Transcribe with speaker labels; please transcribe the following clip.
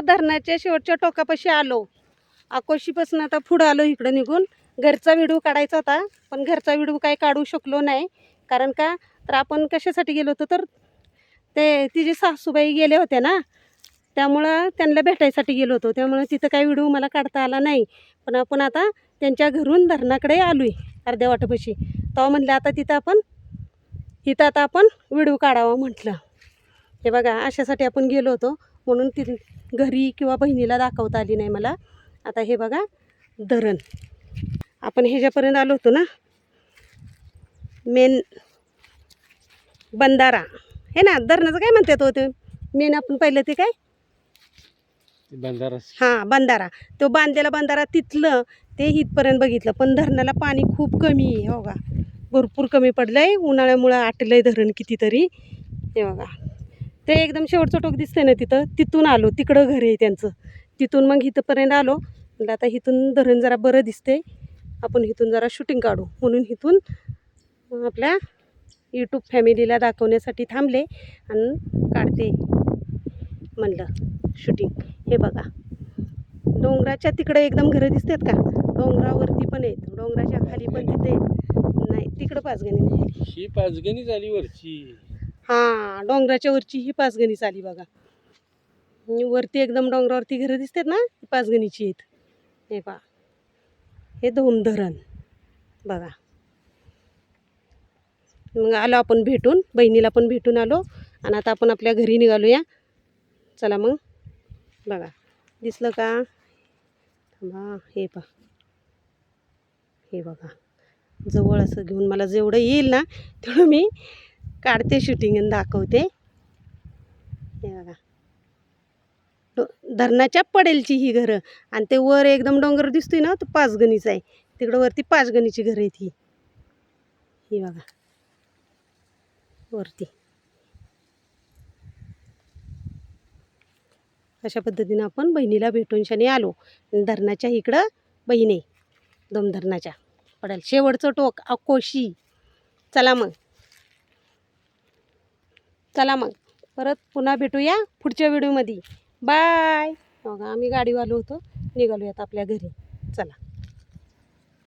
Speaker 1: धरणाच्या शेवटच्या टोकापाशी आलो. आकोशीपासून आता पुढं आलो इकडं निघून. घरचा व्हिडिओ काढायचा होता, पण घरचा व्हिडिओ काही काढू शकलो नाही. कारण का तर आपण कशासाठी गेलो होतो, तर ते तिची सासूबाई गेले होते ना, त्यामुळं त्यांना भेटायसाठी गेलो होतो. त्यामुळं तिथं काही व्हिडिओ मला काढता आला नाही. पण आपण आता त्यांच्या घरून धरणाकडे आलो आहे अर्ध्या वाटापाशी. तेव्हा म्हटलं आता इथं आता आपण व्हिडिओ काढावा म्हटलं. हे बघा अशासाठी आपण गेलो होतो, म्हणून ती घरी किंवा बहिणीला दाखवता आली नाही मला. आता हे बघा धरण, आपण ह्याच्यापर्यंत आलो होतो ना, मेन बंधारा हे ना, धरणाचं काय म्हणतात होते मेन आपण पाहिलं ते काय
Speaker 2: बंधारा.
Speaker 1: हां बंधारा, तो बांधलेला बंधारा तिथलं ते इथपर्यंत बघितलं. पण धरणाला पाणी खूप कमी आहे. हो का, भरपूर कमी पडलं आहे. उन्हाळ्यामुळं आटलं आहे धरण कितीतरी. हे बघा ते एकदम शेवटचं टोक दिसतंय ना तिथं, तिथून आलो. तिकडं घर आहे त्यांचं. तिथून मग इथंपर्यंत आलो. म्हटलं आता इथून धरण जरा बरं दिसते, आपण इथून जरा शूटिंग काढू. म्हणून इथून आपल्या यूट्यूब फॅमिलीला दाखवण्यासाठी थांबले आणि काढते म्हणलं शूटिंग. हे बघा डोंगराच्या तिकडे एकदम घरं दिसतात का, डोंगरावरती पण आहेत, डोंगराच्या खाली पण तिथे नाही. तिकडं पाचगणी नाही,
Speaker 2: ही पाचगणी झाली वरची.
Speaker 1: हां डोंगराच्या वरची ही पाचगणी चाली बघा. वरती एकदम डोंगरावरती घरं दिसतात ना, ही पाचगणीची आहेत. हे पहा हे धोम धरण बघा. मग आलो आपण भेटून, बहिणीला पण भेटून आलो आणि आता आपण आपल्या घरी निघालो या. चला मग बघा दिसलं का, थांबा हे पहा, हे बघा जवळ असं घेऊन मला जेवढं येईल ना तेवढं मी काढते शूटिंग आणि दाखवते. हे बघा धरणाच्या पडेलची ही घरं, आणि ते वर एकदम डोंगर दिसतोय ना तो पाचगणीचा आहे. तिकडं वरती पाचगणीची घरं आहेत ही बघा वरती. अशा पद्धतीनं आपण बहिणीला भेटून शनी आलो. धरणाच्या इकडं बहीण आहे, धरणाच्या पडेल शेवटचं टोक अकोशी. चला मग परत पुन्हा भेटूया पुढच्या व्हिडिओमध्ये. बाय. बघा आम्ही गाडीवालो होतो, निघालो आता आपल्या घरी. चला.